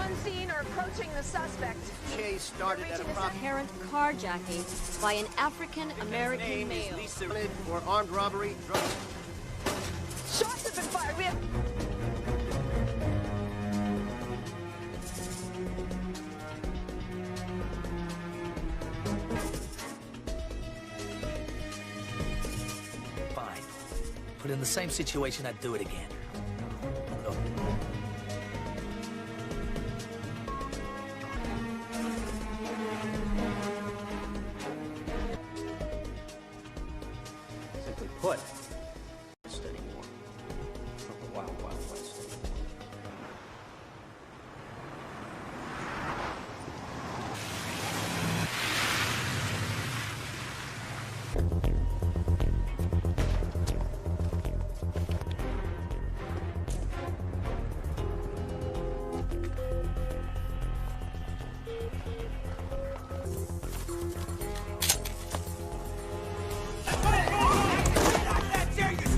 on scene or approaching the suspect. Chase started at apparent carjacking by an African-American male. For armed robbery, drug. Shots have been fired. We have... Fine. But in the same situation, I'd do it again. Simply put, anymore. From the Wild Wild West.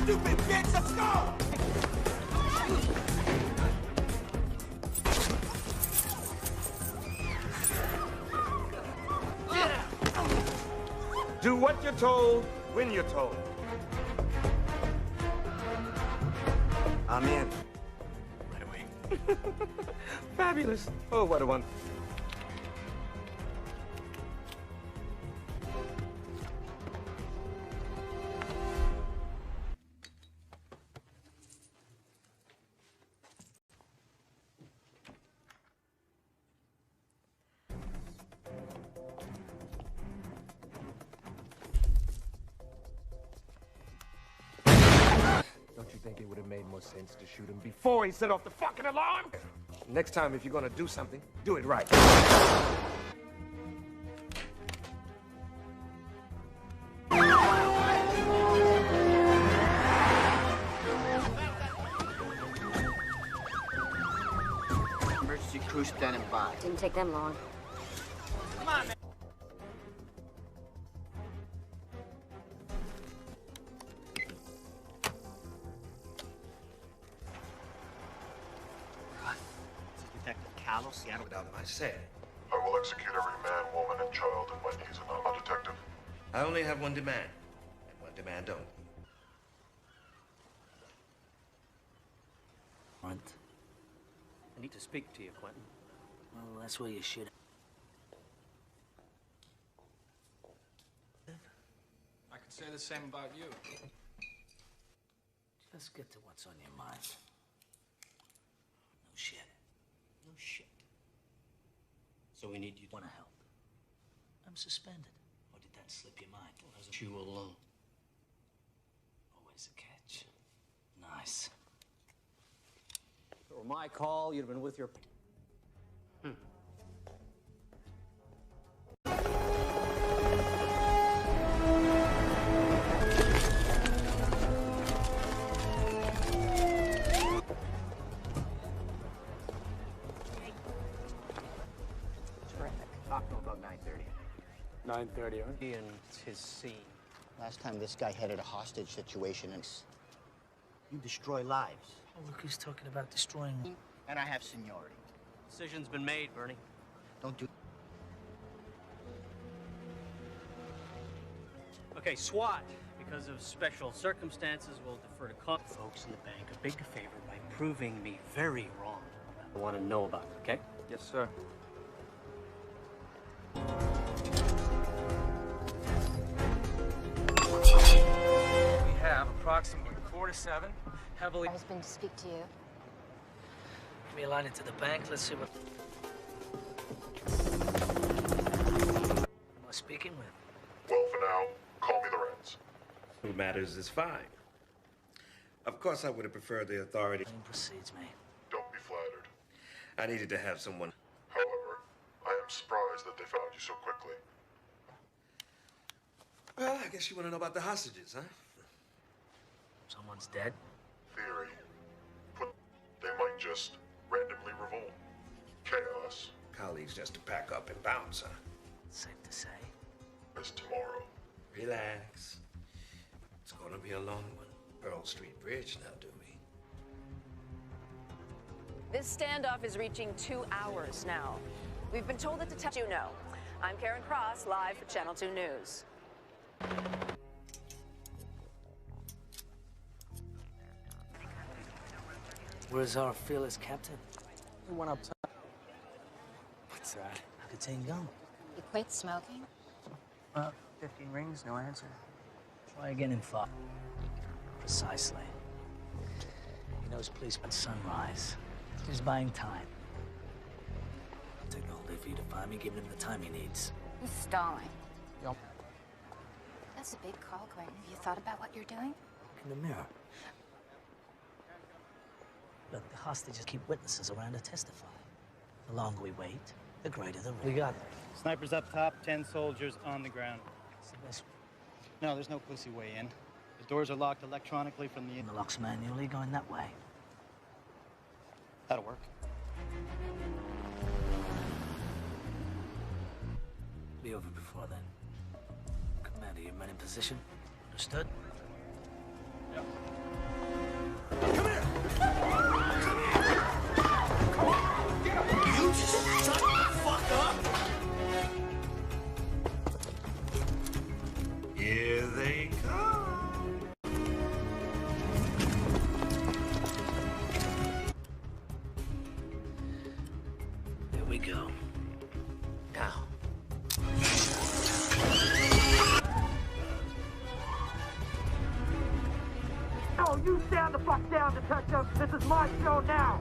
Stupid bitch, let's go! Do what you're told, when you're told. I'm in. Right away. Fabulous. Oh, what a one. Don't you think it would have made more sense to shoot him before he set off the fucking alarm? Next time, if you're gonna do something, do it right. Emergency crew standing by. Didn't take them long. Come on, man. Detective Callow, Seattle. Without my say. I will execute every man, woman, and child in my needs and I'm a detective. I only have one demand, and one demand only. Front. I need to speak to you, Quentin. Well, that's where you should. I could say the same about you. Let's get to what's on your mind. No shit. No shit. So we need you to Want to help? I'm suspended. Or did that slip your mind? Wasn't you alone? Always a catch. Nice. If it were my call, you'd have been with your... Talk to him about 9:30. 9:30, huh? He and his scene. Last time this guy headed a hostage situation and you destroy lives. Oh, look who's talking about destroying me. And I have seniority. Decision's been made, Bernie. Don't do... Okay, SWAT. Because of special circumstances, we'll defer to folks in the bank a big favor by proving me very wrong. I want to know about it, okay? Yes, sir. We have approximately 4 to 7 heavily... Has been to speak to you. Give me a line into the bank. Let's see what... Who am I speaking with? Well, for now, call me Lorenz. Who matters is fine. Of course, I would have preferred the authority. Plane precedes me. Don't be flattered. I needed to have someone. However, I am surprised that they found you so quickly. Well, I guess you want to know about the hostages, huh? Someone's dead. Theory. They might just randomly revolt. Chaos. Colleagues just to pack up and bounce, huh? Safe to say. Is tomorrow. Relax. It's gonna be a long one. Pearl Street Bridge now, do we? This standoff is reaching 2 hours now. We've been told that detective you know. I'm Karen Cross, live for Channel 2 News. Where's our fearless captain? We went up top. What's that? Nicotine gum. You quit smoking? 15 rings, no answer. Try again in 5. Precisely. He knows policeman sunrise. He's buying time. Take the whole day for you to find me, giving him the time he needs. He's stalling. Yep. That's a big call, Quentin. Have you thought about what you're doing? Look in the mirror. Look, the hostages keep witnesses around to testify. The longer we wait, the greater the risk. We got them. Snipers up top, 10 soldiers on the ground. It's the best. No, there's no pussy way in. The doors are locked electronically from the... And the locks manually going that way. That'll work. Be over before then. Commander, your men in position. Understood? Yep. Come here! You just shut the fuck up! Here they come. Here we go. Now. Oh, you stand the fuck down, detective! This is my show now!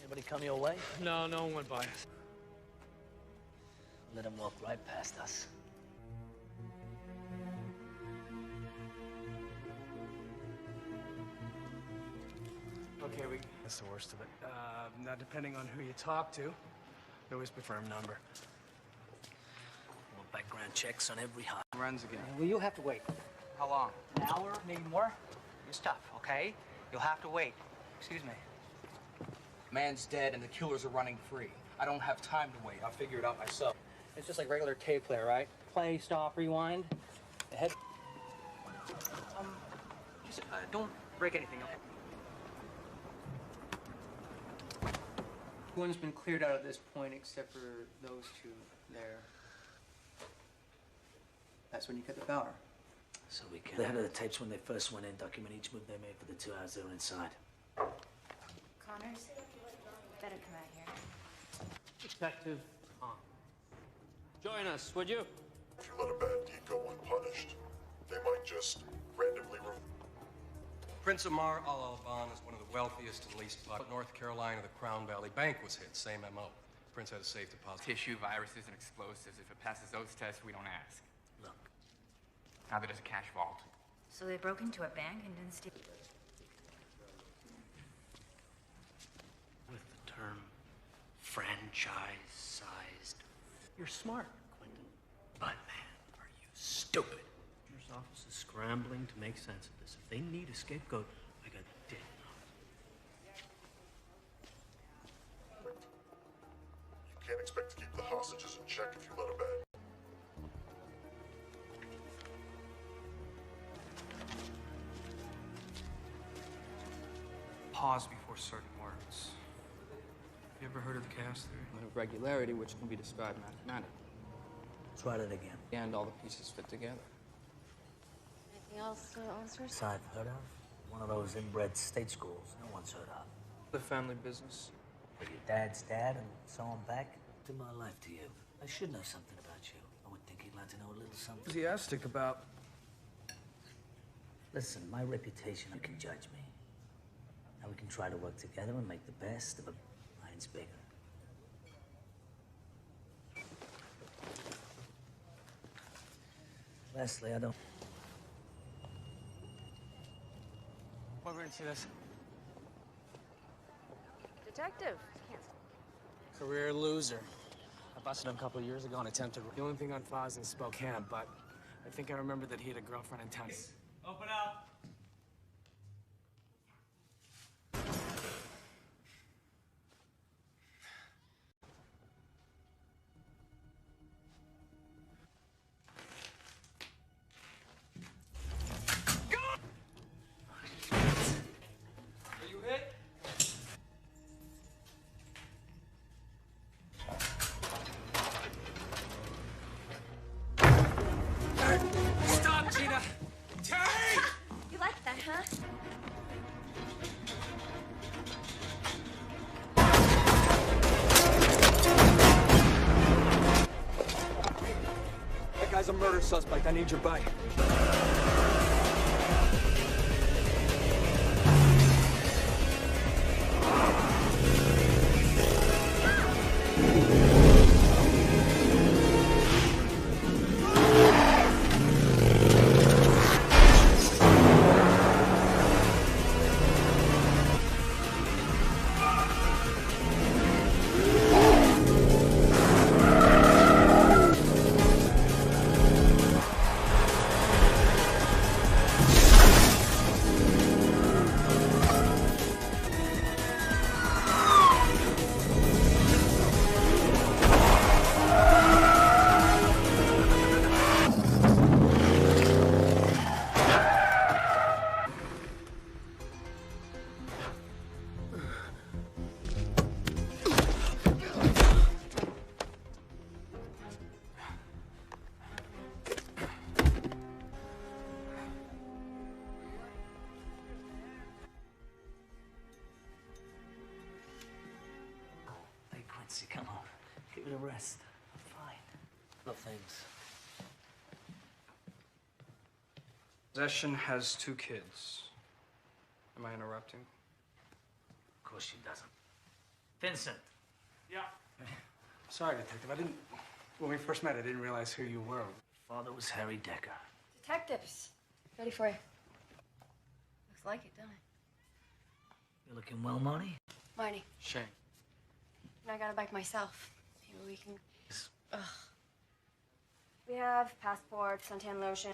Anybody come your way? No, no one went by us. Let him walk right past us. Okay, that's the worst of it. Now, depending on who you talk to, they always prefer a number. More background checks on every hot. Runs again. Well, you'll have to wait. How long? An hour, maybe more. It's tough, okay? You'll have to wait. Excuse me. Man's dead and the killers are running free. I don't have time to wait. I'll figure it out myself. It's just like regular tape player, right? Play, stop, rewind. The head. Just don't break anything, okay? One's been cleared out at this point except for those two there. That's when you cut the power. So we can. The head of the tapes when they first went in, document each move they made for the 2 hours they were inside. Connors, better come out here. Detective Tom. Join us, would you? If you let a bad deed go unpunished, they might just randomly Prince Amar Al-Alban is one of the wealthiest and least popular. North Carolina, the Crown Valley Bank was hit, same MO. Prince had a safe deposit. Tissue, viruses, and explosives. If it passes those tests, we don't ask. Look. Now that there's a cash vault. So they broke into a bank and didn't steal. With the term franchise-sized. You're smart, Quentin. But man, are you stupid. Your office is scrambling to make sense of this. If they need a scapegoat, I got dead enough. You can't expect to keep the hostages in check if you let a bad. Pause before certain words. You ever heard of the chaos theory? Of regularity, which can be described mathematically. Let's write it again. And all the pieces fit together. Anything else, officers? Side heard of? One of those inbred state schools no one's heard of. The family business. But your dad's dad and so on back. To my life to you. I should know something about you. I would think you'd like to know a little something. Enthusiastic about Listen, my reputation, you can judge me. Now we can try to work together and make the best of a mine's bigger. Leslie, I don't... We're going to see this. Detective. Career loser. I busted him a couple of years ago and attempted... The only thing on file is in Spokane, but I think I remember that he had a girlfriend in town. Open up. Stop, Gina! Terry! You like that, huh? That guy's a murder suspect. I need your bike. Hey, Quincy, come on. Give it a rest. I'm fine. No things. Possession has 2 kids. Am I interrupting? Of course she doesn't. Vincent. Yeah. Sorry, Detective. When we first met, I didn't realize who you were. Father was Harry Decker. Detectives. Ready for you. Looks like it, don't it? You're looking well, Marty? Marty, Shane. I got a bike myself. Maybe we can... Ugh. We have passport, suntan lotion.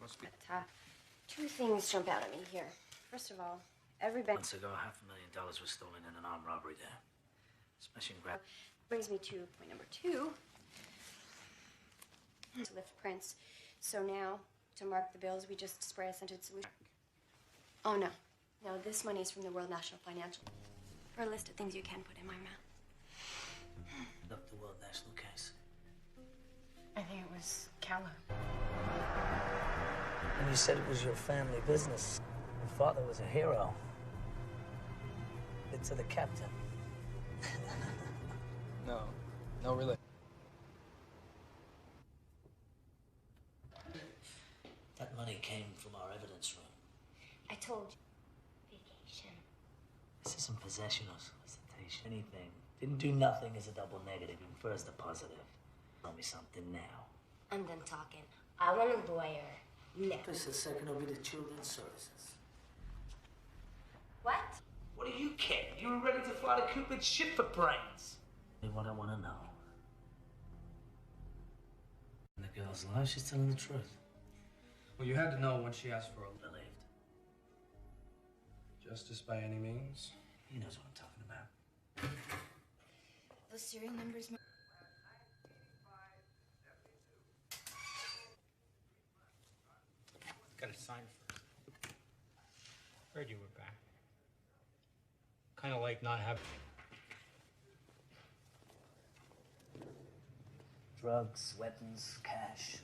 Must be. But, 2 things jump out at me here. First of all, every bank... Months ago, $500,000 was stolen in an armed robbery there. Smash and grab. Brings me to point number 2. To lift prints. So now, to mark the bills, we just spray a scented solution. Oh, no. No, this money is from the World National Financial. For a list of things you can put in my mouth. Up the World National case. I think it was Calla. And you said it was your family business. Your father was a hero. It's to the captain. No, really. That money came from our evidence room. I told you. Vacation. This isn't possession or solicitation. Anything. Didn't do nothing is a double negative. Infers the positive. Tell me something now. I'm done talking. I want a lawyer. No. This is second will be the children's services. What? What do you care? You were ready to fly to Cupid's ship for brains. What I want to know. And the girl's alive, she's telling the truth. Well, you had to know when she asked for a Believed. justice by any means. He knows what I'm talking about. Those serial numbers... Got to sign first. Heard you were back. Kind of like not having... Drugs, weapons, cash.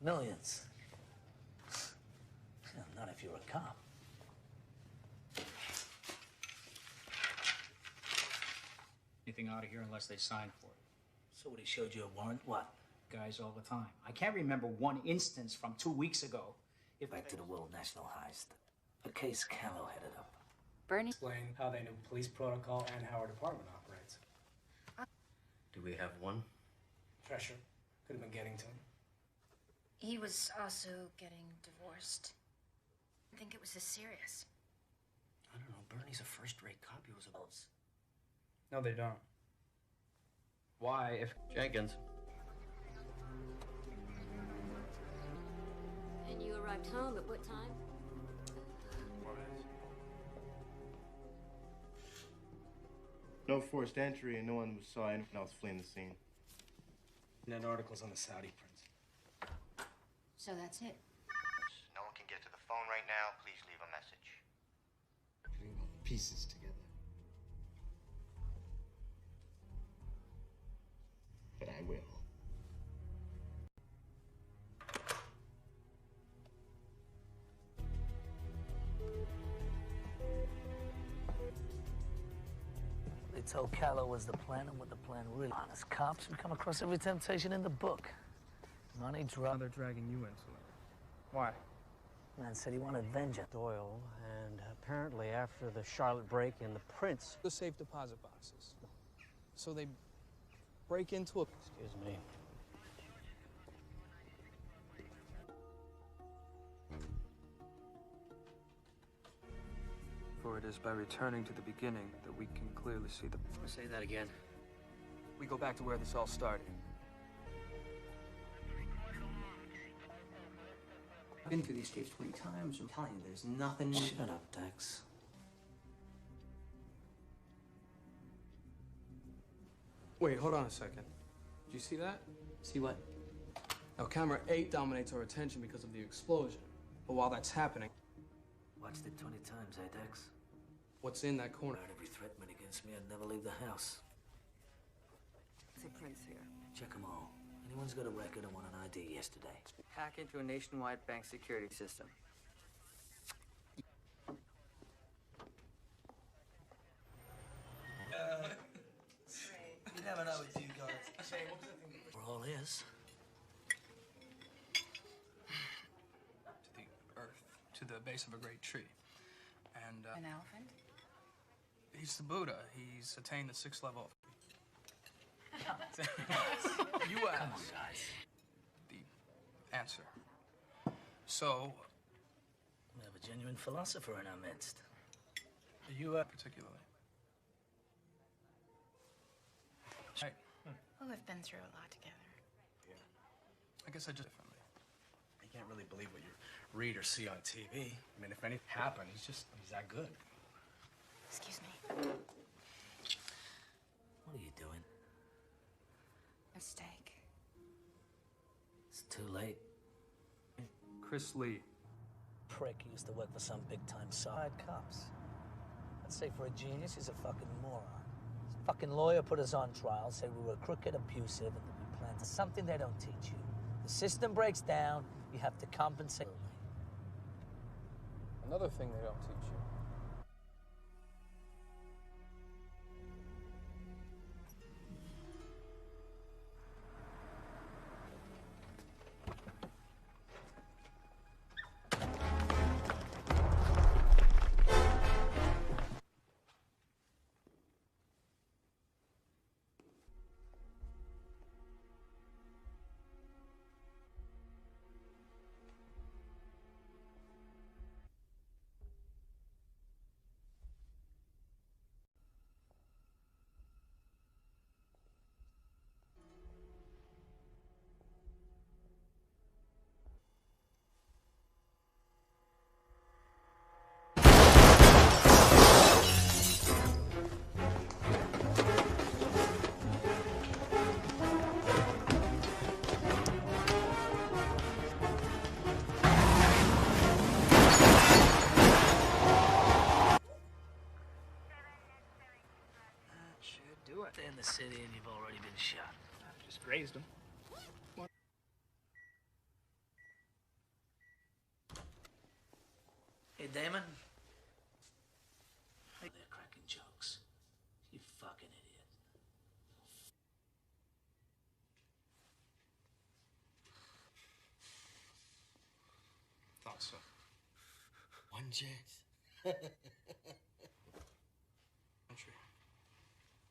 Millions. Yeah, not if you're a cop. Anything out of here unless they sign for it. So what, he showed you a warrant? What? guys all the time. I can't remember one instance from 2 weeks ago. Back to the World National heist. A case Callow headed up. Bernie? Explain how they knew police protocol and how our department operates. Do we have one? Pressure. Could have been getting to him. He was also getting divorced. I think it was this serious. I don't know. Bernie's a first-rate cop. He was a boss. No, they don't. Why, if... Jenkins. And you arrived home at what time? No forced entry, and no one saw anyone else fleeing the scene. And that article's on the Saudi prince. So that's it. No one can get to the phone right now. Please leave a message. Putting all the pieces together. But I will. They told Callow was the plan, and what the plan really. Honest cops, we come across every temptation in the book. Money, drugs. They're dragging you into it. Why? Man said he wanted vengeance. Doyle, and apparently after the Charlotte break-in, the prince... The safe deposit boxes. So they break into a... Excuse me. For it is by returning to the beginning that we can clearly see the... Say that again. We go back to where this all started. I've been through these tapes 20 times. I'm telling you, there's nothing... Shut up, Dex. Wait, hold on a second. Did you see that? See what? Now, camera 8 dominates our attention because of the explosion. But while that's happening... Watched it 20 times, eh, Dex? What's in that corner? Every threat made against me, I'd never leave the house. There's a prince here. Check them all. Anyone's got a record and want an ID yesterday. Hack into a nationwide bank security system. You never know with you guys. We're all ears. To the earth, to the base of a great tree. And, An elephant? he's the Buddha. He's attained the 6th level. You asked. Come on, guys. The answer. So, We have a genuine philosopher in our midst. you, particularly. Right. Well, we've been through a lot together. I guess I just differently. You can't really believe what you read or see on TV. I mean, if anything happened, he's that good. Excuse me. What are you doing? Mistake. It's too late. Chris Lee. Prick used to work for some big-time side cops. I'd say for a genius, he's a fucking moron. His fucking lawyer put us on trial, said we were crooked, abusive, and that we planned something they don't teach you. The system breaks down, you have to compensate. Another thing they don't teach you. Stay in the city and you've already been shot. Just grazed him. Hey, Damon. They're cracking jokes. You fucking idiot. so. One chance. Country.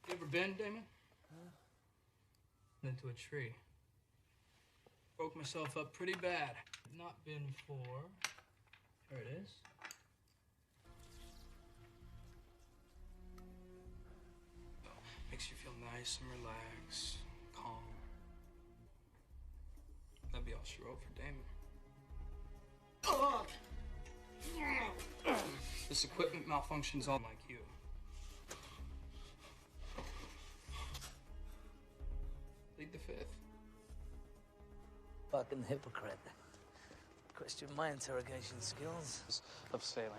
You ever been, Damon? Into a tree. Broke myself up pretty bad. Not been for. Here it is. Makes you feel nice and relaxed, calm. That'd be all she wrote for Damon. This equipment malfunctions all like you. Plead the fifth. Fucking hypocrite. Question my interrogation skills. Of sailing.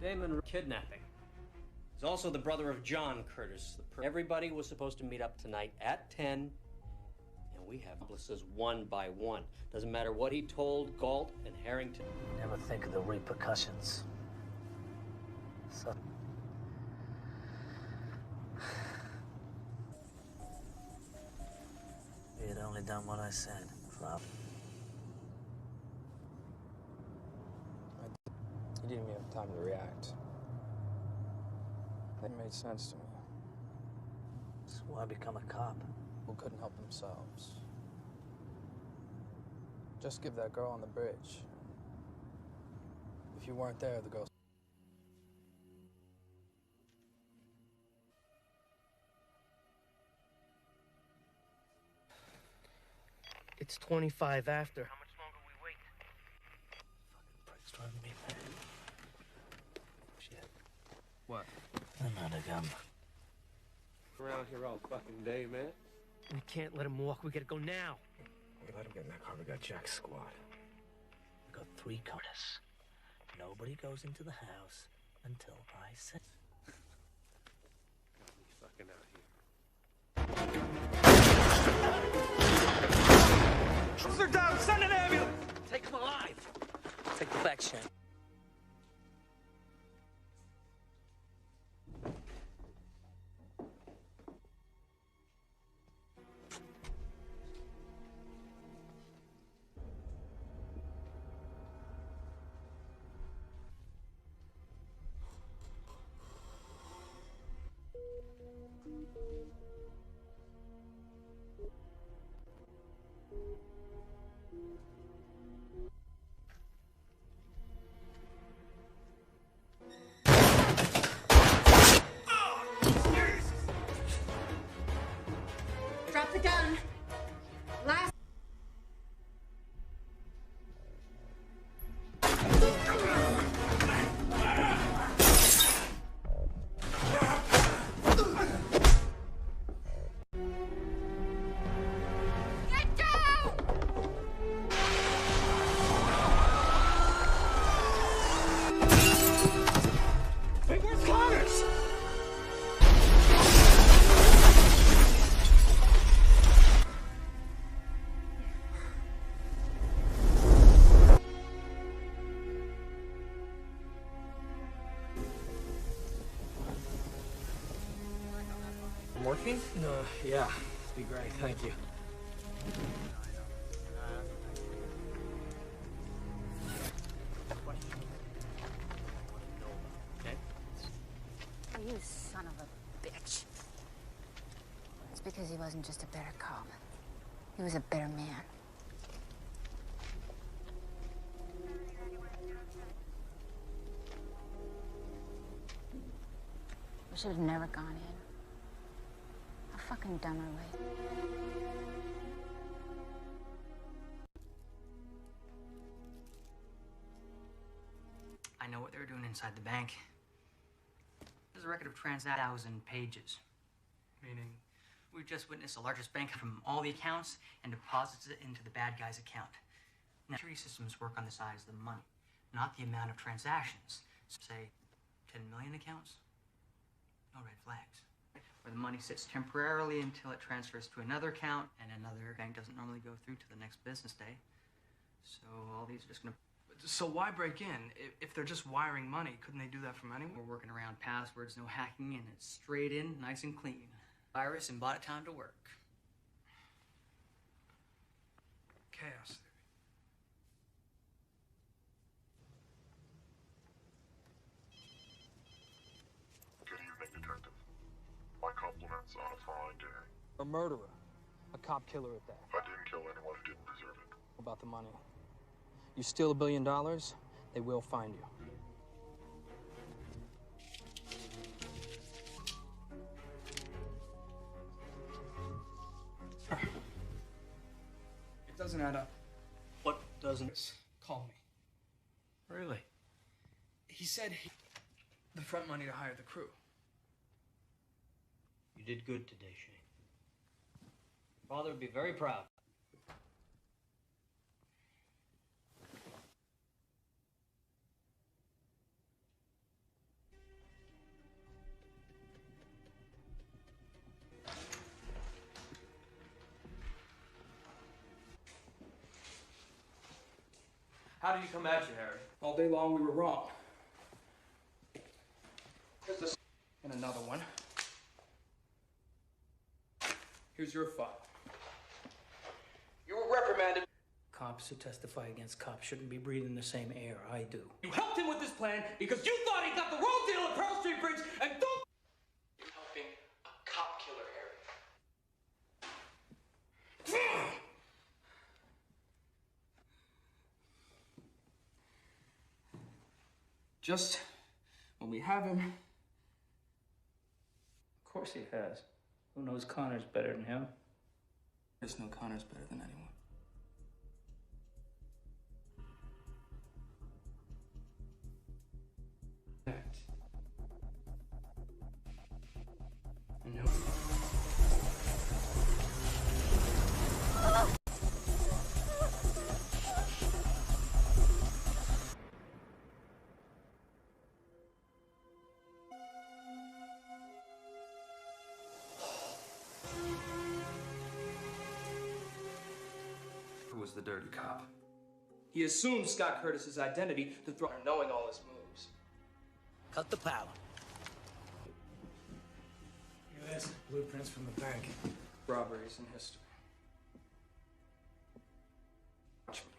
Damon kidnapping. He's also the brother of John Curtis. Everybody was supposed to meet up tonight at 10, and we have accomplices one by one. Doesn't matter what he told Galt and Harrington. Never think of the repercussions. So... He had only done what I said. Flop. You didn't even have time to react. That made sense to me. That's why I become a cop. Who couldn't help themselves. Just give that girl on the bridge. If you weren't there, the girl... It's 25 after. How much longer we wait? Fucking prick's driving me mad. Shit. What? Another gun. Around here all fucking day, man. We can't let him walk. We gotta go now. We let him get in that car. We got Jack's squad. We got 3 cars. Nobody goes into the house until I say. Got me fucking out here. They're down! Send an ambulance! Take him alive! Take the back chain. Drop the gun. Last. Get down! Hey, where's Connors? Morphine? Yeah. Be great, thank you. You son of a bitch. It's because he wasn't just a better cop. He was a better man. We should have never gone in. How fucking dumb are we? I know what they were doing inside the bank. There's a record of 1,000 pages. Meaning, we've just witnessed the largest bank from all the accounts and deposits it into the bad guy's account. Now, security systems work on the size of the money, not the amount of transactions. So, say, 10 million accounts? No red flags. Where the money sits temporarily until it transfers to another account, and another bank doesn't normally go through to the next business day. So all these are just gonna... So why break in? If they're just wiring money, couldn't they do that from anywhere? We're working around passwords, no hacking, and it's straight in, nice and clean. Virus and bought it time to work. chaos theory. Good evening, Detective. My compliments on a fine day. A murderer. A cop killer at that. I didn't kill anyone who didn't deserve it. About the money. You steal $1 billion, they will find you. It doesn't add up. What doesn't? Call me. Really? He said the front money to hire the crew. You did good today, Shane. Your father would be very proud. How did he come at you, Harry? All day long we were wrong. Here's this and another one. Here's your file. You were reprimanded. Cops who testify against cops shouldn't be breathing the same air I do. You helped him with this plan because you thought he got the wrong deal at Pearl Street Bridge and don't... You're helping a cop killer, Harry. Just when we have him... Of course he has. Who knows Connor's better than him? There's no Connor's better than anyone. No. Who was the dirty cop? He assumed Scott Curtis's identity to throw knowing all his moves. Cut the power. Yes, blueprints from the bank. Robberies in history. Watch me.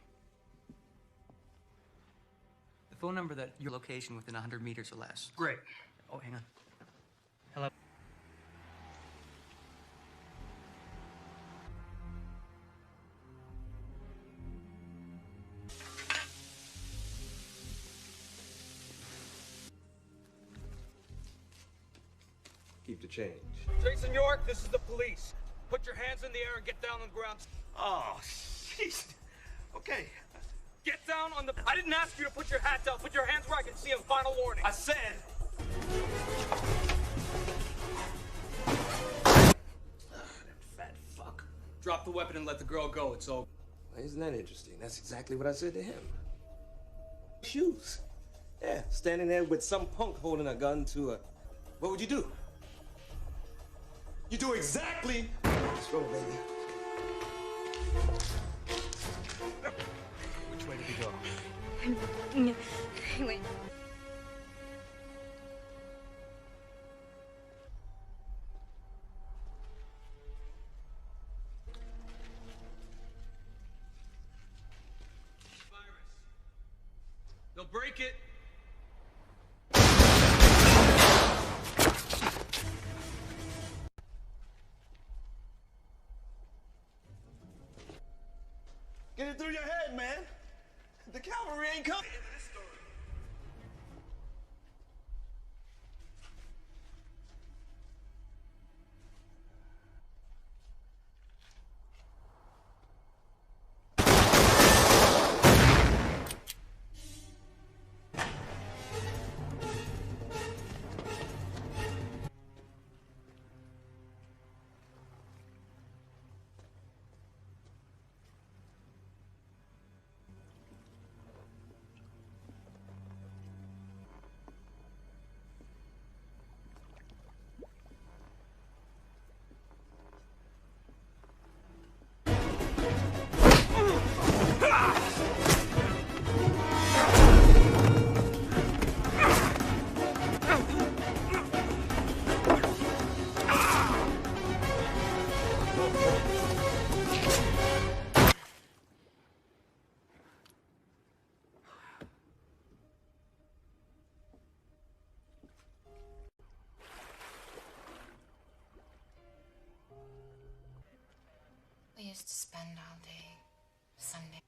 The phone number that your location within 100 meters or less. Great. Oh, hang on. Hello. Keep the change. Jason York, this is the police. Put your hands in the air and get down on the ground. Oh, jeez. Okay. Get down on the... I didn't ask you to put your hat down. Put your hands where I can see them. Final warning. I said... Fat fuck. Drop the weapon and let the girl go. It's over. Well, isn't that interesting? That's exactly what I said to him. Shoes. Yeah, standing there with some punk holding a gun to a... What would you do? You do exactly... Let's roll, baby. Which way did he go? Wait. They'll break it. Get it through your head, man. The cavalry ain't coming. used to spend all day Sunday.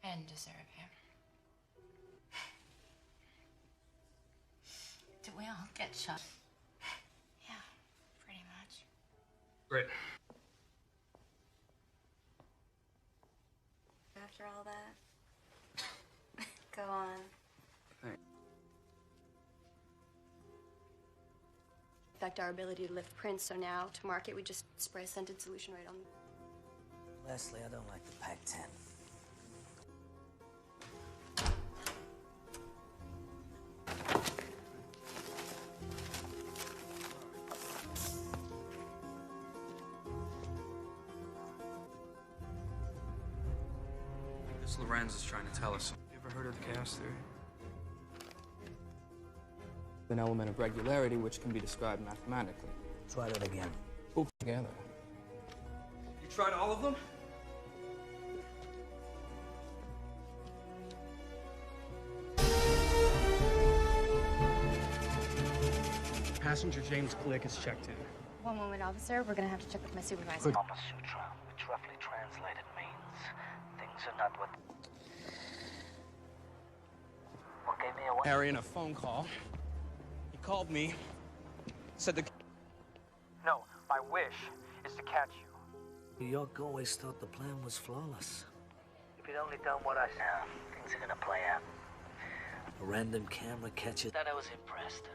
I didn't deserve him. Did we all get shot? Yeah, pretty much. Great. After all that, go on. Thanks. Affect our ability to lift prints, so now to mark it, we just spray a scented solution right on. Leslie, I don't like the Pac-10. This Lorenz is trying to tell us. You ever heard of the chaos theory? An element of regularity which can be described mathematically. Try that again. Poop together. You tried all of them? Passenger James Glick is checked in. One moment, officer. We're gonna have to check with my supervisor. Kama Sutra, which roughly translated means things are not what gave me away. Harry in a phone call. He called me, said the... No, my wish is to catch you. New York always thought the plan was flawless. If you'd only done what I said, things are gonna play out. A random camera catches. That I was impressed.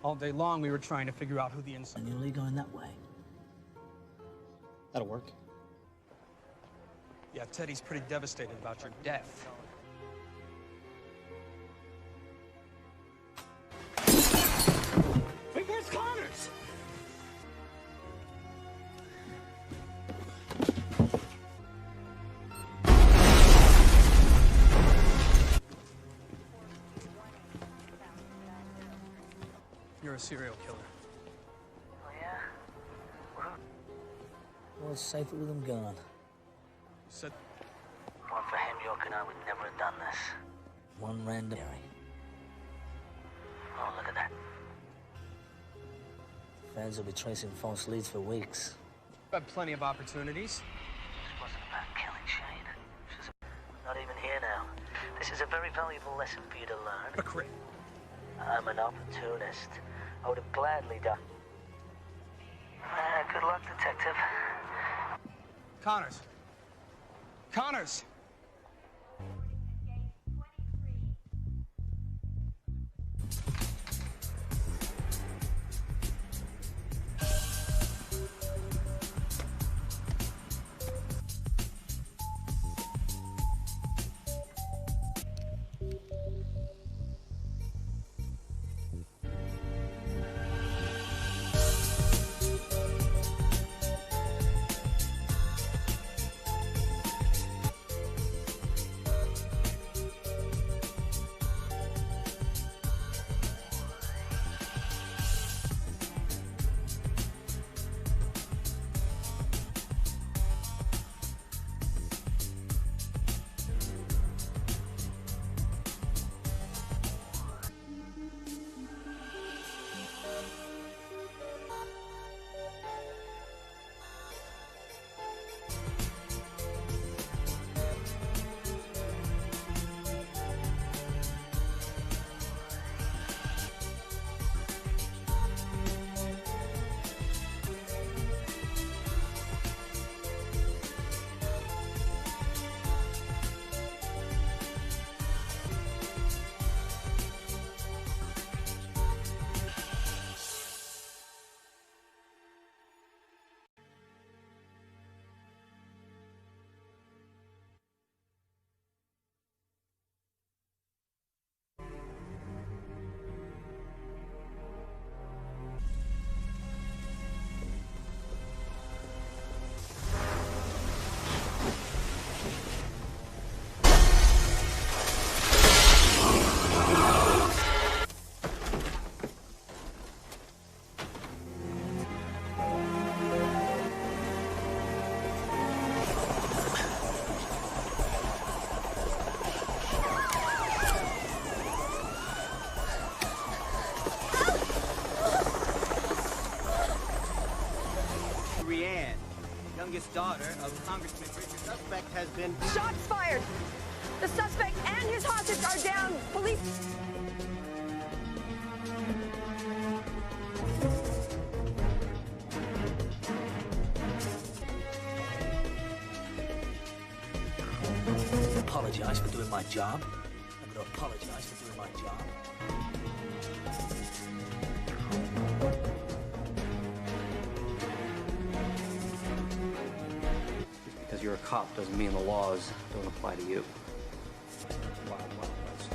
All day long, we were trying to figure out who the inside... And you're only going that way. That'll work. Yeah, Teddy's pretty devastated about your death. Wait, where's Connors? You're a serial killer. Oh, yeah? Well, it's safer with him gone. Said... One for him, York and I would never have done this. One random... Oh, look at that. Fans will be tracing false leads for weeks. I've had plenty of opportunities. This wasn't about killing Shane. She's not even here now. This is a very valuable lesson for you to learn. A crit. I'm an opportunist. I would have gladly done. Good luck, detective. Connors. Connors! youngest daughter of Congressman Richard. Suspect has been... Shots fired! The suspect and his hostage are down. Police... Apologize for doing my job. I'm gonna apologize for doing my job. Just because you're a cop doesn't mean the laws don't apply to you. Wild, wild west.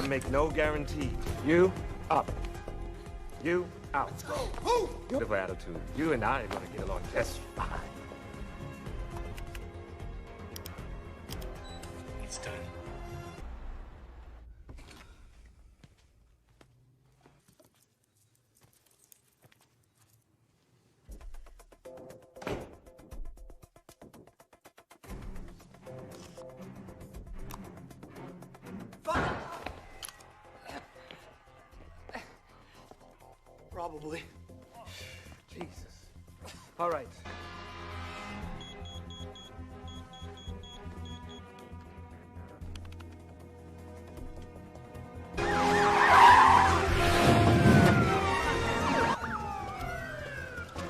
Make no guarantee. You up. You out. Let's go. Beautiful attitude. You and I are gonna get along just fine. It's done. Probably. Jesus. All right. I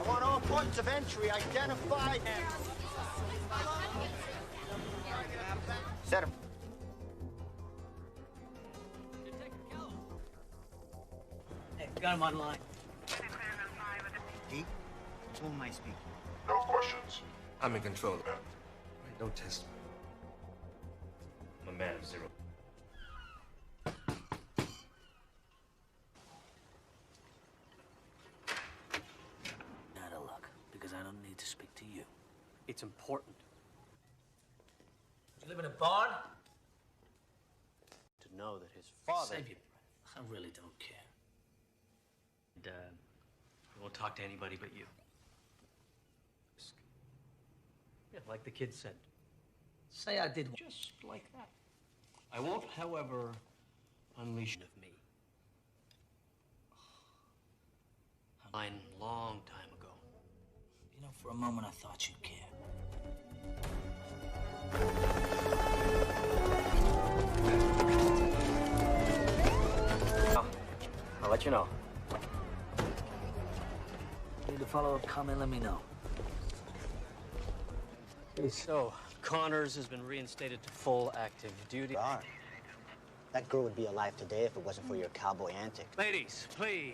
want all points of entry identified. Set him. Hey, got him online. Pete, who am I speaking? No questions. I'm in control of that. Right, don't test me. I'm a man of zero. Out of luck, because I don't need to speak to you. It's important. You live in a barn? To know that his father... Save your breath. I really don't care. And, I won't talk to anybody but you. Yeah, like the kid said. Say I did. Just like that. I won't, however, unleash of me. Mine long time ago. You know, for a moment I thought you'd care. I'll let you know. Need a follow-up comment, let me know. So, Connors has been reinstated to full active duty. That girl would be alive today if it wasn't for your cowboy antics. Ladies, please.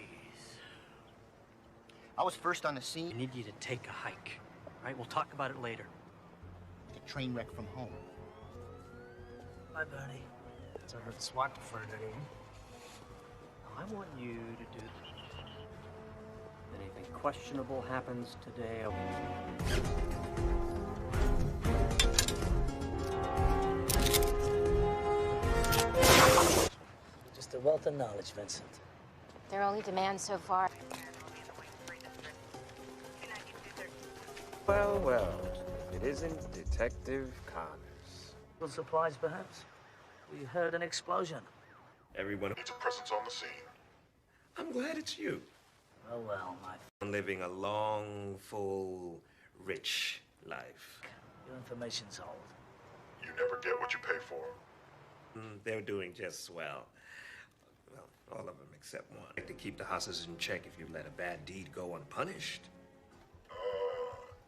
I was first on the scene. I need you to take a hike. All right, we'll talk about it later. The train wreck from home. Bye, Bernie. So I heard the SWAT deferred anyway. I want you to do this. If anything questionable happens today, Just a wealth of knowledge, Vincent. Their only demand so far. Well, well. If it isn't Detective Connors. Little surprise, perhaps? We heard an explosion. Everyone Needs a presence on the scene. I'm glad it's you. Oh, well, my... I'm living a long, full, rich life. Your information's old. You never get what you pay for. They're doing just swell. Well, all of them except one. Like to keep the hostages in check if you let a bad deed go unpunished.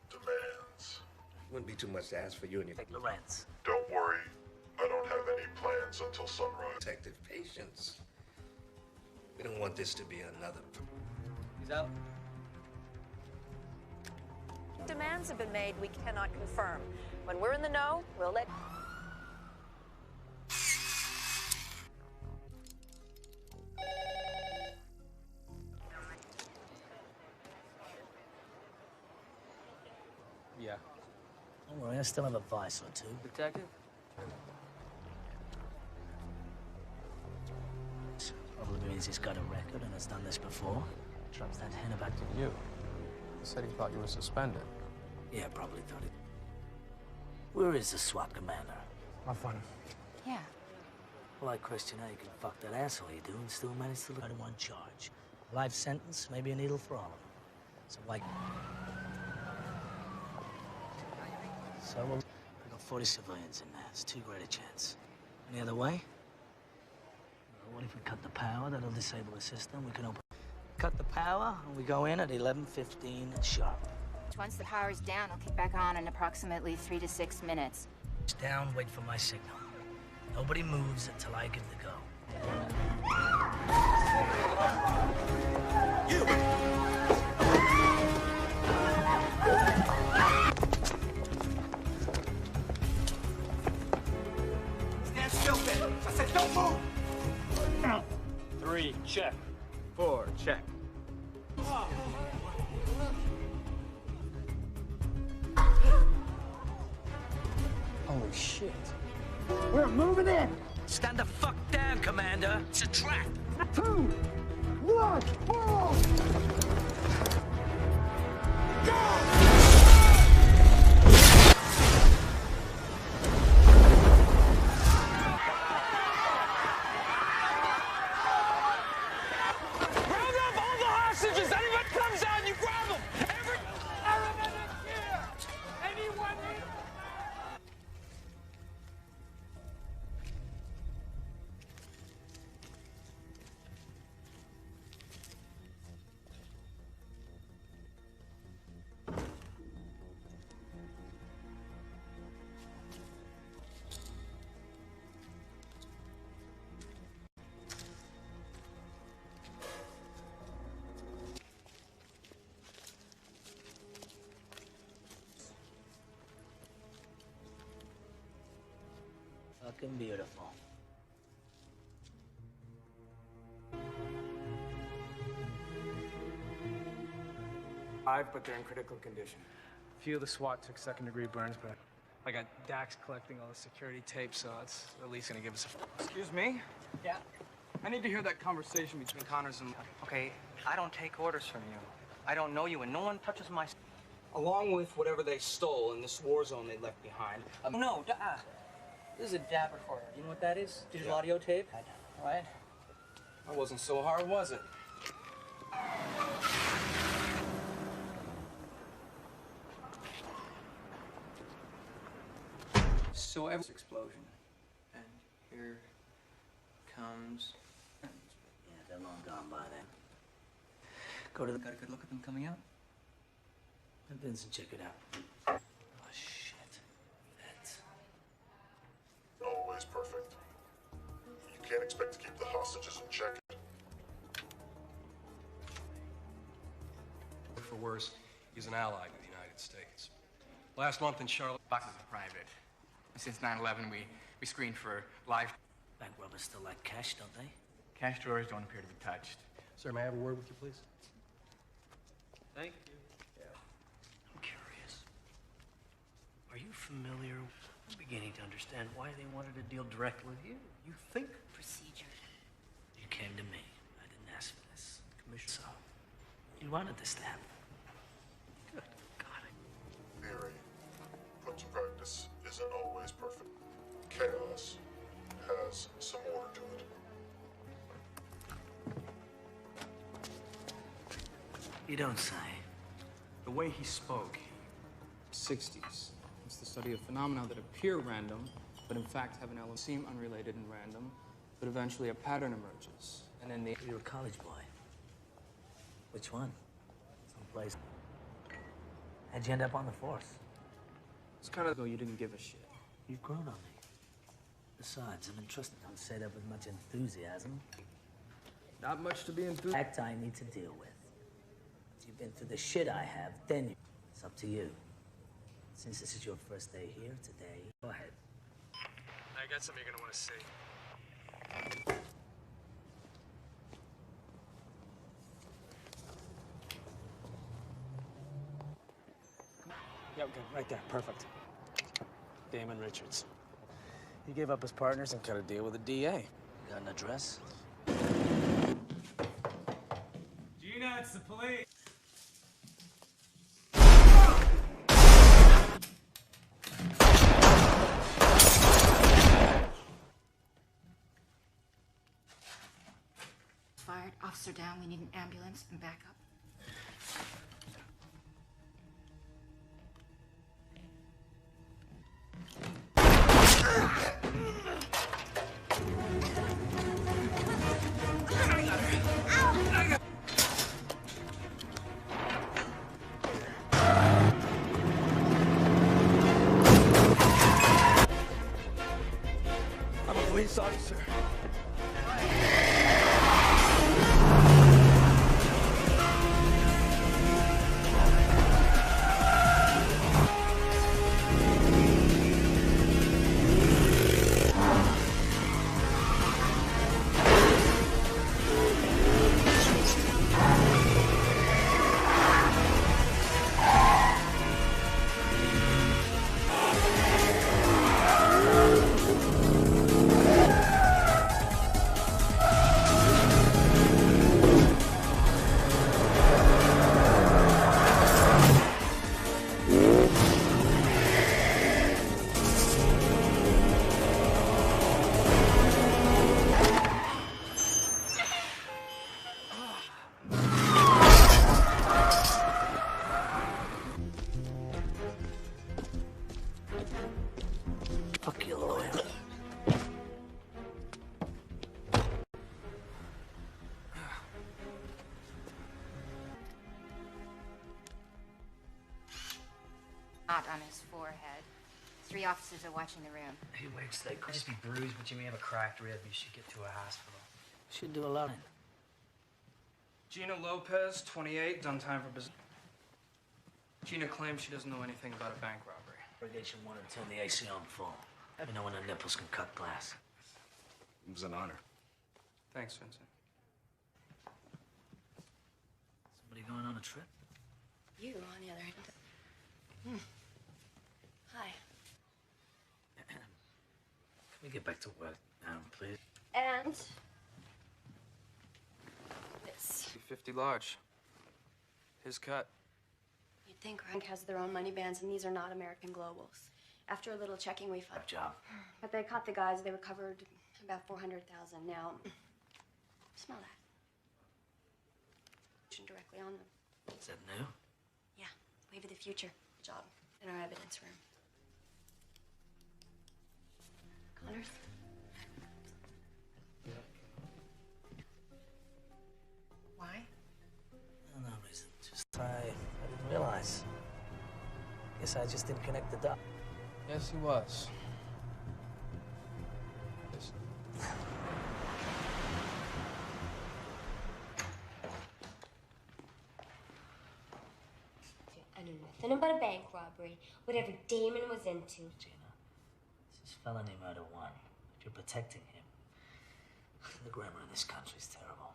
Demands. Wouldn't be too much to ask for you and your... Lorenz. Don't worry. I don't have any plans until sunrise. Detective patience. We don't want this to be another... He's out. Demands have been made we cannot confirm. When we're in the know, we'll let... Don't worry, I still have a vice or two. Detective? Probably means he's got a record and has done this before. Drops that hint about You. He said he thought you were suspended. Yeah, probably thought it. Where is the SWAT commander? Have fun. Yeah. Well, I question how you can fuck that asshole you do and still manage to look at one charge. Life sentence, maybe a needle for all of them. So why? So we've got 40 civilians in there. It's too great a chance. Any other way? Well, what if we cut the power? That'll disable the system. We can open. Cut the power, and we go in at 11:15 sharp. Once the power's down, I'll kick back on in approximately 3 to 6 minutes. It's down, wait for my signal. Nobody moves until I give the go. Stand still, Ben. I said don't move! 3, check. 4, check. Holy shit. We're moving in! Stand the fuck down, Commander. It's a trap. 2, 1, Round up all the hostages! Anyone comes out, you grab them! Every element is here! Anyone here? Fucking beautiful. But they're in critical condition. A few of the SWAT took second-degree burns, but I got Dax collecting all the security tape, so it's at least gonna give us a... Excuse me? Yeah? I need to hear that conversation between Connors and... Okay, I don't take orders from you. I don't know you, and no one touches my... Along with whatever they stole in this war zone they left behind. No, this is a DAB recorder. You know what that is? Digital audio tape? I know. Right? That wasn't so hard, was it? So every explosion. And here comes... Yeah, they're long gone by then. Go to the... Got a good look at them coming out? Let Vincent check it out. Oh, shit. That's... Always perfect. You can't expect to keep the hostages in check. For worse, he's an ally of the United States. Last month in Charlotte... Boxes are private. Since 9/11, we screened for live... Bank robbers still like cash, don't they? Cash drawers don't appear to be touched. Sir, may I have a word with you, please? Thank you. I'm curious. Are you familiar? I'm beginning to understand why they wanted to deal directly with you. You think Procedure. You came to me. I didn't ask for this. Commissioner. So, you wanted this to happen. Good God. Theory, put to practice, isn't always perfect. Chaos has some order to it. You don't say. The way he spoke, 60s. It's the study of phenomena that appear random, but in fact have an element seem unrelated and random, but eventually a pattern emerges. And then You're a college boy. Which one? Someplace. How'd you end up on the force? It's kind of though you didn't give a shit. You've grown on me. Besides, I'm entrusted. Don't say that with much enthusiasm. Not much to be enthused. Fact I need to deal with. If you've been through the shit I have, then it's up to you. Since this is your first day here today, go ahead. I got something you're gonna want to see. Yeah, good. Right there. Perfect. Damon Richards. He gave up his partners and cut a deal with the DA. Got an address? Gina, it's the police. Fired. Officer down. We need an ambulance and backup. I'm a police officer. Fuck your lawyer. Not on his forehead. 3 officers are watching the room. He wakes, they Could just be bruised, but you may have a cracked rib. You should get to a hospital. should do a lot. Gina Lopez, 28, done time for business. Gina claims she doesn't know anything about a bank robbery. Irrigation wanted to turn the AC on full. Let me know when the nipples can cut glass. It was an honor. Thanks, Vincent. Somebody going on a trip? You, on the other hand. Hi. Can we get back to work now, please? And this. 50 large. His cut. You'd think Rank has their own money bands, and these are not American globals. After a little checking, we found. Job. But they caught the guys. They recovered about 400,000. Now, smell that. Directly on them. Is that new? Yeah, wave of the future job in our evidence room. Connors. Why? No reason. Just I didn't realize. Guess I just didn't connect the dots. Yes, he was. Yes. I knew nothing about a bank robbery, whatever Damon was into. Gina, this is felony murder 1. If you're protecting him, the grammar in this country is terrible.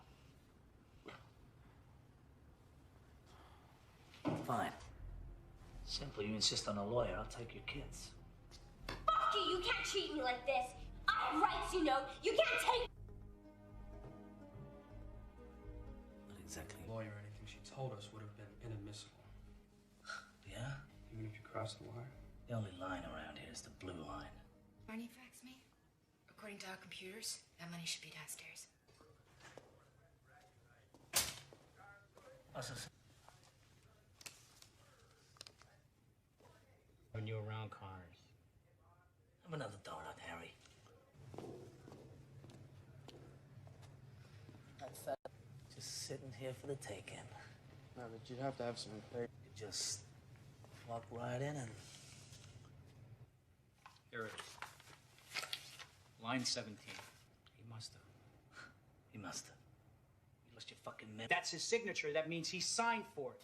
Fine. Simple. You insist on a lawyer, I'll take your kids. Fuck you! You can't treat me like this! I have rights, you know! You can't take... Not exactly. Lawyer or anything she told us would have been inadmissible. Yeah? Even if you crossed the wire? The only line around here is the blue line. Marnie faxed me. According to our computers, that money should be downstairs. What's this? When you're around Connors. Have another donut, Harry. That's just sitting here for the taking. No, but you'd have to have some faith. You just walk right in and... Here it is. Line 17. He must have. He must have. You lost your fucking man. That's his signature. That means he signed for it.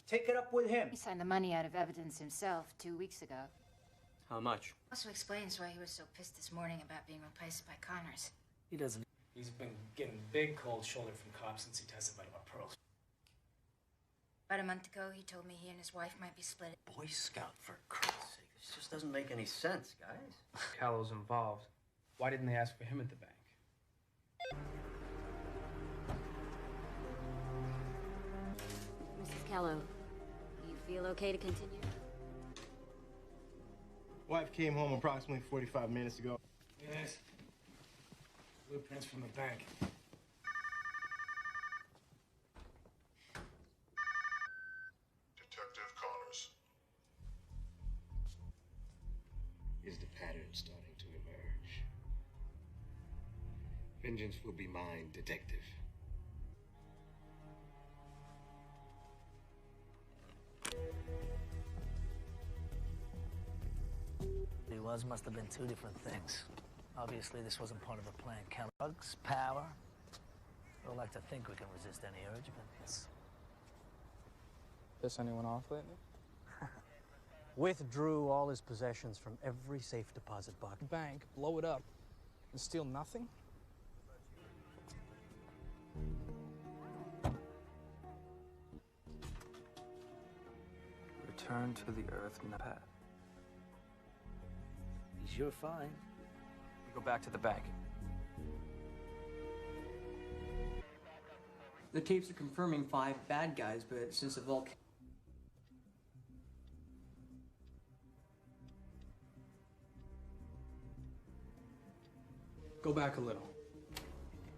Take it up with him. He signed the money out of evidence himself 2 weeks ago. How much? Also explains why he was so pissed this morning about being replaced by Connors. He doesn't... He's been getting big cold shoulder from cops since he testified about pearls. About a month ago, he told me he and his wife might be split. Boy Scout, for Christ's sake. This just doesn't make any sense, guys. Callow's involved. Why didn't they ask for him at the bank? Mrs. Callow, you feel okay to continue? Wife came home approximately 45 minutes ago. Yes. Blueprints from the bank. Detective Connors. Is the pattern starting to emerge? Vengeance will be mine, detective. Must have been two different things. Obviously, this wasn't part of a plan. Drugs, power. I don't like to think we can resist any urge, but yes. Piss anyone off lately? Withdrew all his possessions from every safe deposit box. Bank, blow it up, and steal nothing? Return to the earth, Pat. You're fine. We go back to the bank. The tapes are confirming 5 bad guys, but since the volcano... Go back a little.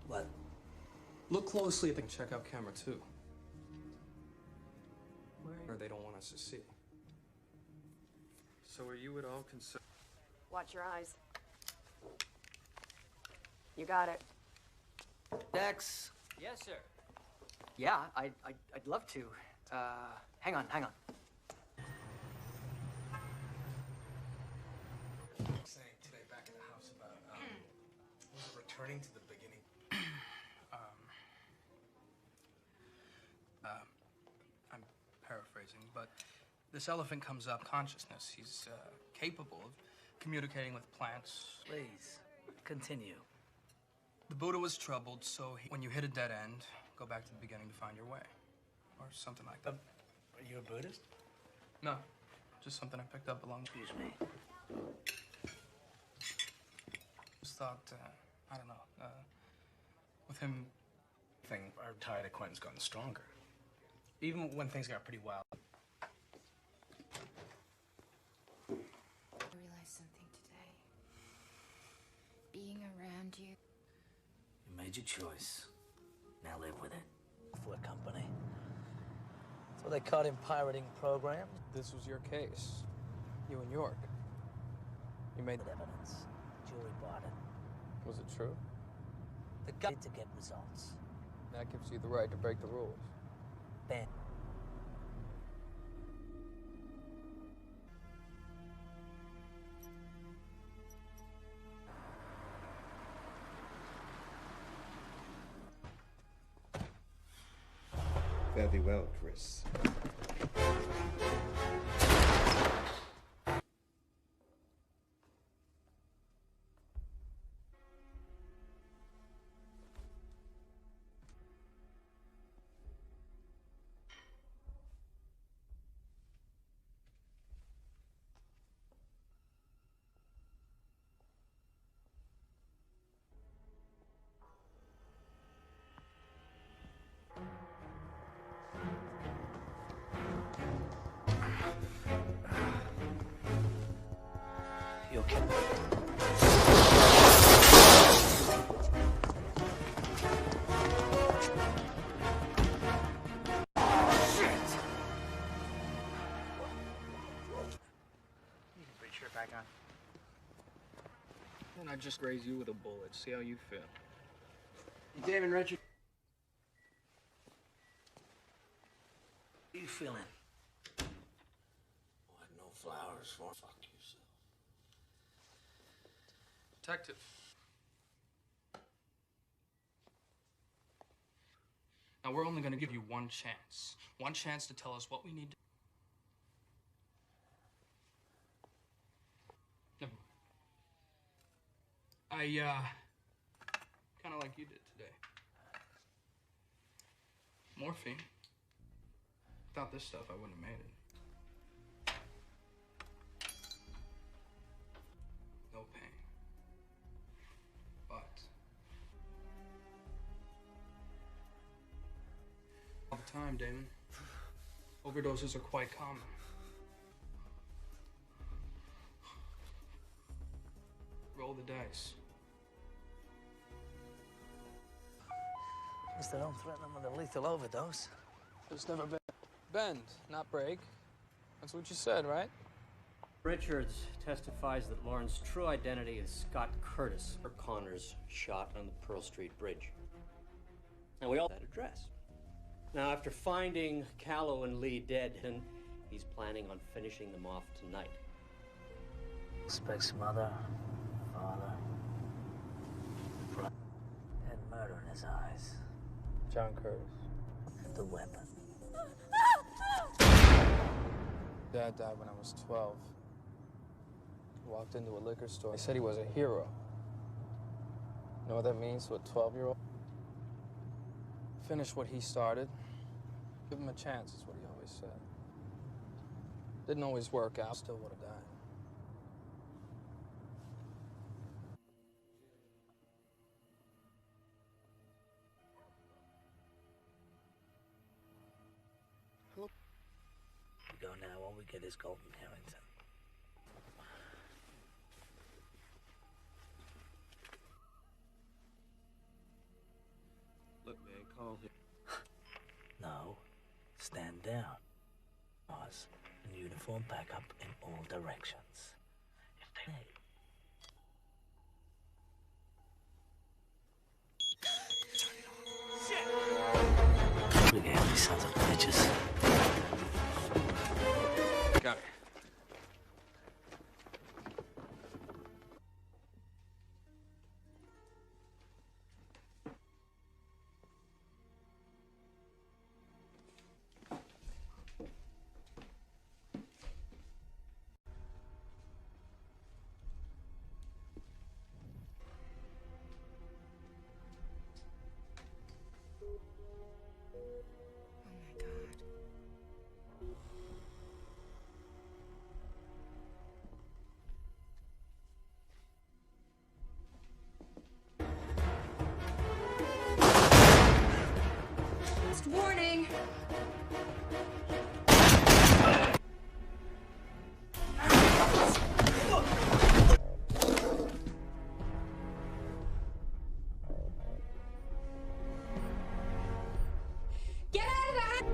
What? Look closely at the check out camera 2. Or they don't want us to see. So are you at all concerned? Watch your eyes. You got it. Dex. Yes, sir. Yeah, I'd love to. Hang on. Saying today back at the house about was it returning to the beginning? I'm paraphrasing, but this elephant comes up consciousness. He's capable of communicating with plants. Please, continue. The Buddha was troubled, so when you hit a dead end, go back to the beginning to find your way. Or something like that. Are you a Buddhist? No, just something I picked up along... Excuse me. Just thought, I don't know, with him... Our tired acquaintance gotten stronger. Even when things got pretty wild. I realized something today. Being around you. You made your choice. Now live with it. For a company. So they caught him pirating programs. This was your case. You in York. You made evidence. Jury bought it. Was it true? The guy to get results. That gives you the right to break the rules. Then. Fare thee well, Chris. You okay? Back on. Then I just raise you with a bullet. See how you feel. David Richard. How you feeling? What, no flowers for? Fuck yourself. Detective. Now we're only gonna give you one chance. One chance to tell us what we need to... Kind of like you did today. Morphine. Without this stuff, I wouldn't have made it. time, Damon. Overdoses are quite common. Roll the dice. At least I don't threaten them with a lethal overdose. There's never been. Bend, not break. That's what you said, right? Richards testifies that Lauren's true identity is Scott Curtis, or Connors shot on the Pearl Street Bridge. And we all had that address. Now, after finding Callow and Lee dead, he's planning on finishing them off tonight. Suspect's mother, father, brother. Had murder in his eyes. John Curtis. The weapon. Dad died when I was 12. Walked into a liquor store. He said he was a hero. You know what that means to a 12-year-old? Finish what he started. Give him a chance, is what he always said. Didn't always work out. Still would have died. We go now, all we get is Golden Harrington. Look, man, call him. No, stand down. Pause and uniform back up in all directions. If they Shit! We gave these sons of bitches. Got it. Warning! Get out of the house!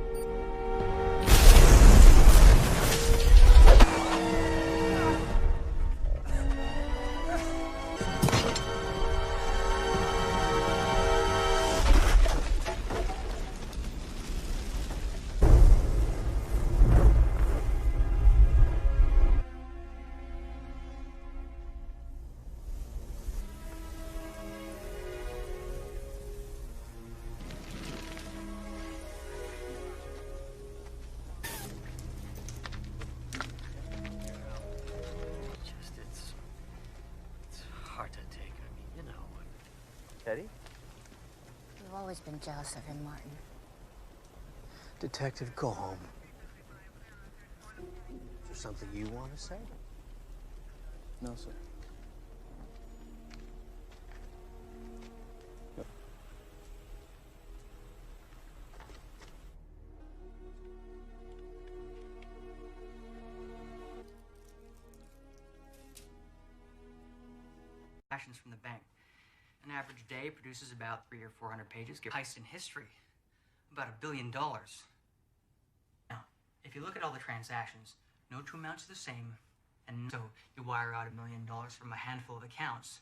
It's hard to take. I mean, you know. Teddy? You've always been jealous of him, Martin. Detective, go home. Is there something you want to say? No, sir. Actions from the bank. An average day produces about 300 or 400 pages. Give heist in history. About $1 billion. Now, if you look at all the transactions, no two amounts are the same, and so you wire out $1 million from a handful of accounts.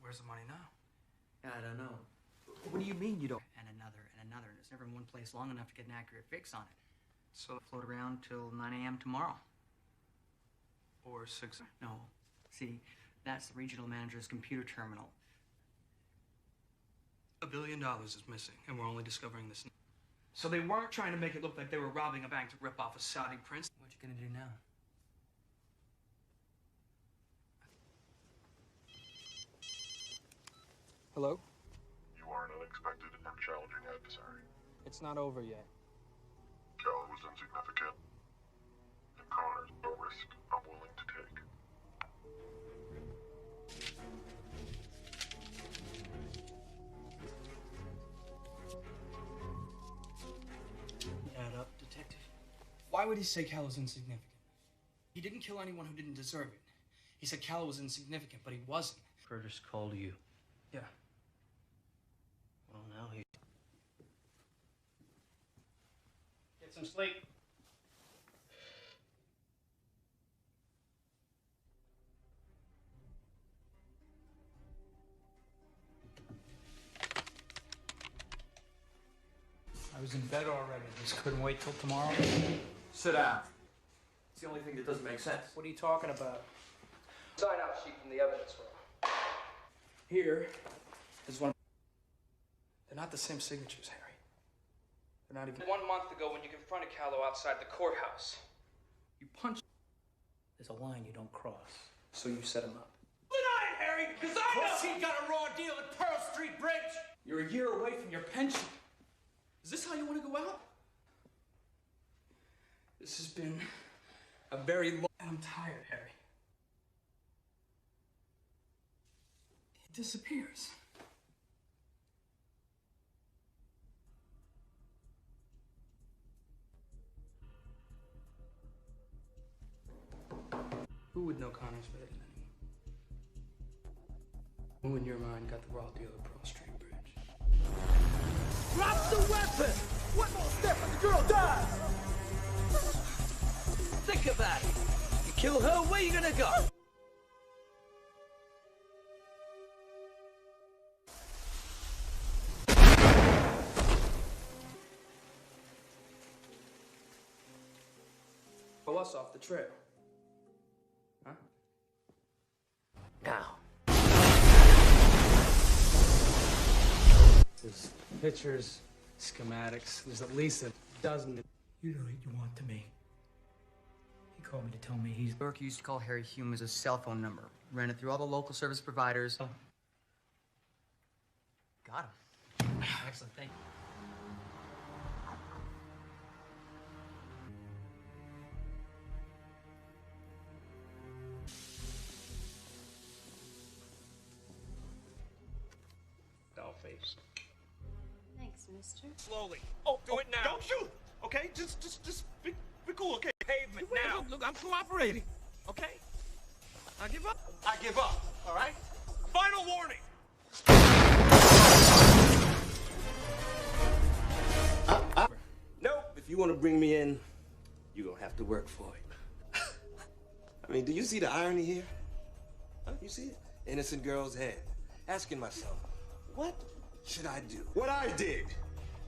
Where's the money now? I don't know. What do you mean you don't? And another, and it's never in one place long enough to get an accurate fix on it. So float around till 9 a.m. tomorrow. Or 6. No. See, that's the regional manager's computer terminal. $1 billion is missing, and we're only discovering this. So they weren't trying to make it look like they were robbing a bank to rip off a Saudi prince. What you gonna do now? Hello? You are an unexpected and challenging adversary. It's not over yet. Callow was insignificant, and Connors a risk I'm willing to take. Why would he say Cal was insignificant? He didn't kill anyone who didn't deserve it. He said Cal was insignificant, but he wasn't. Curtis called you. Yeah. Well, now he... Get some sleep. I was in bed already. Just couldn't wait till tomorrow. Sit down. It's the only thing that doesn't make sense. What are you talking about? Sign out sheet from the evidence room. Here is one. They're not the same signatures, Harry. They're not even. 1 month ago, when you confronted Callow outside the courthouse, you punched. There's a line you don't cross. So you set him up. Deny it, Harry, because I know he got a raw deal at Pearl Street Bridge. You're a year away from your pension. Is this how you want to go out? This has been a very long... I'm tired, Harry. He disappears. Who would know Connor's better than anyone? Who in your mind got the raw deal at Pearl Street Bridge? Drop the weapon! One more step and the girl dies! Think about it. You kill her, where you gonna go? Pull us off the trail. Huh? Now. There's pictures, schematics. There's at least a dozen. You know what you want to me. He called me to tell me he's... Burke used to call Harry Hume as a cell phone number. Ran it through all the local service providers. Oh. Got him. Excellent, thank you. Dollface. Thanks, mister. Slowly. Oh, do it now. Don't shoot. Okay, just be cool. Okay, pavement now. Look, I'm cooperating. Okay. I give up. I give up. All right. Final warning. Nope. If you want to bring me in, you're gonna have to work for it. I mean, do you see the irony here? Huh? You see it? Innocent girl's head. Asking myself, what should I do? What I did.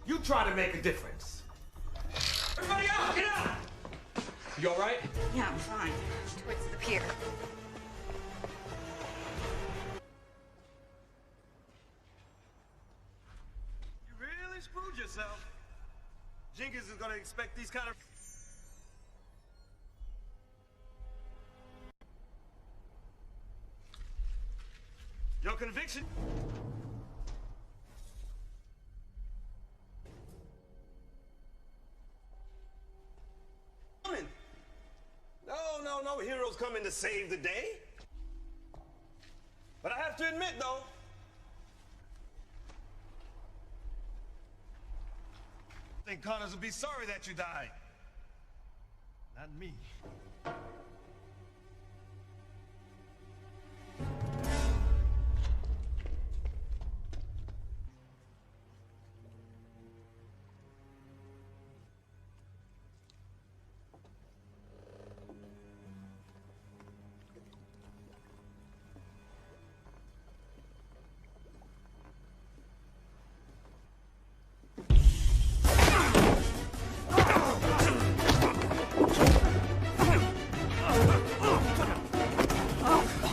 You try to make a difference. Everybody out! Get out! You all right? Yeah, I'm fine. Towards the pier. You really screwed yourself. Jenkins is gonna expect these kind of... Your conviction? No heroes coming to save the day. But I have to admit, though, I think Connors will be sorry that you died. Not me.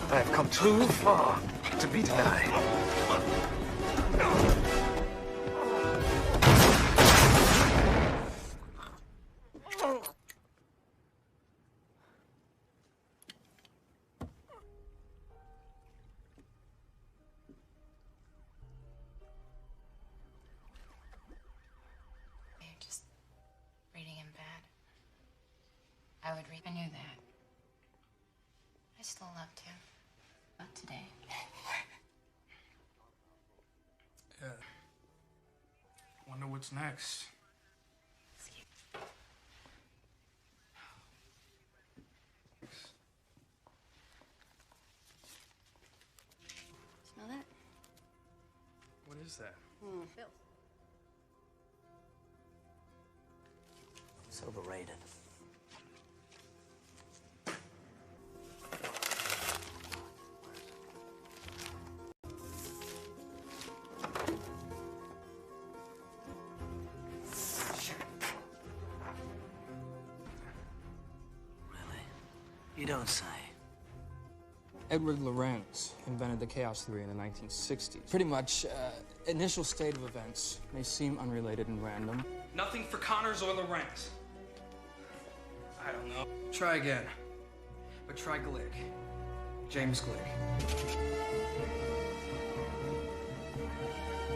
I've come too far to be denied. You're just reading him bad. I would read. I knew that. I still love to. Not today. Yeah. Wonder what's next. is that? Bills. It's overrated. You don't say. Edward Lorenz invented the chaos theory in the 1960s. Pretty much, initial state of events may seem unrelated and random. Nothing for Connors or Lorenz. I don't know. Try again. But try Glick. James Glick.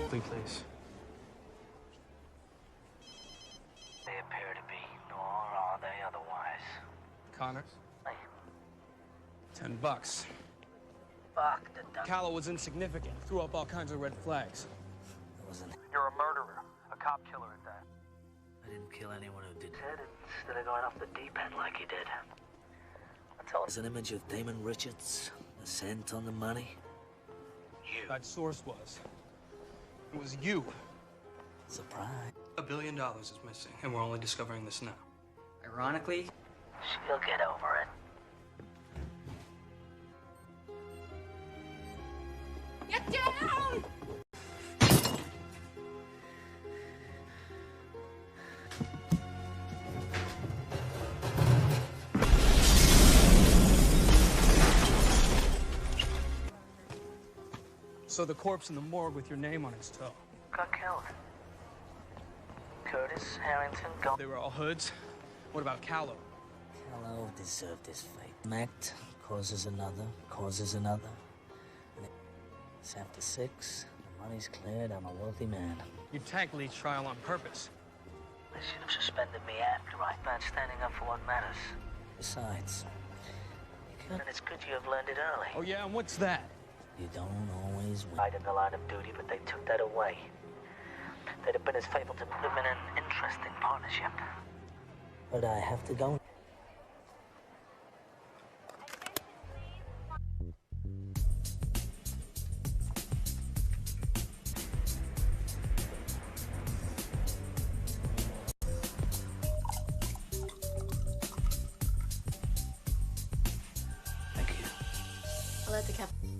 Please. They appear to be, nor are they otherwise. Connors? Hey. $10. Fuck the duck. Callow was insignificant. Threw up all kinds of red flags. It wasn't. You're a murderer. A cop killer at that. I didn't kill anyone who did it. Instead of going off the deep end like he did. I told There's an image of Damon Richards, the scent on the money. You. That source was. It was you. Surprise. $1 billion is missing, and we're only discovering this now. Ironically, she'll get over it. Get down! So the corpse in the morgue with your name on its toe. Got killed. Curtis, Harrington, They were all hoods. What about Callow? Callow deserved his fate. An act causes another, causes another. And it's after 6, the money's cleared, I'm a wealthy man. You tagged Lee's trial on purpose. They should have suspended me after I started standing up for what matters. Besides, and it's good you have learned it early. Oh yeah, and what's that? You don't always win. Right in the line of duty, but they took that away. They'd have been as faithful to them in an interesting partnership. But I have to go. I'll let the captain.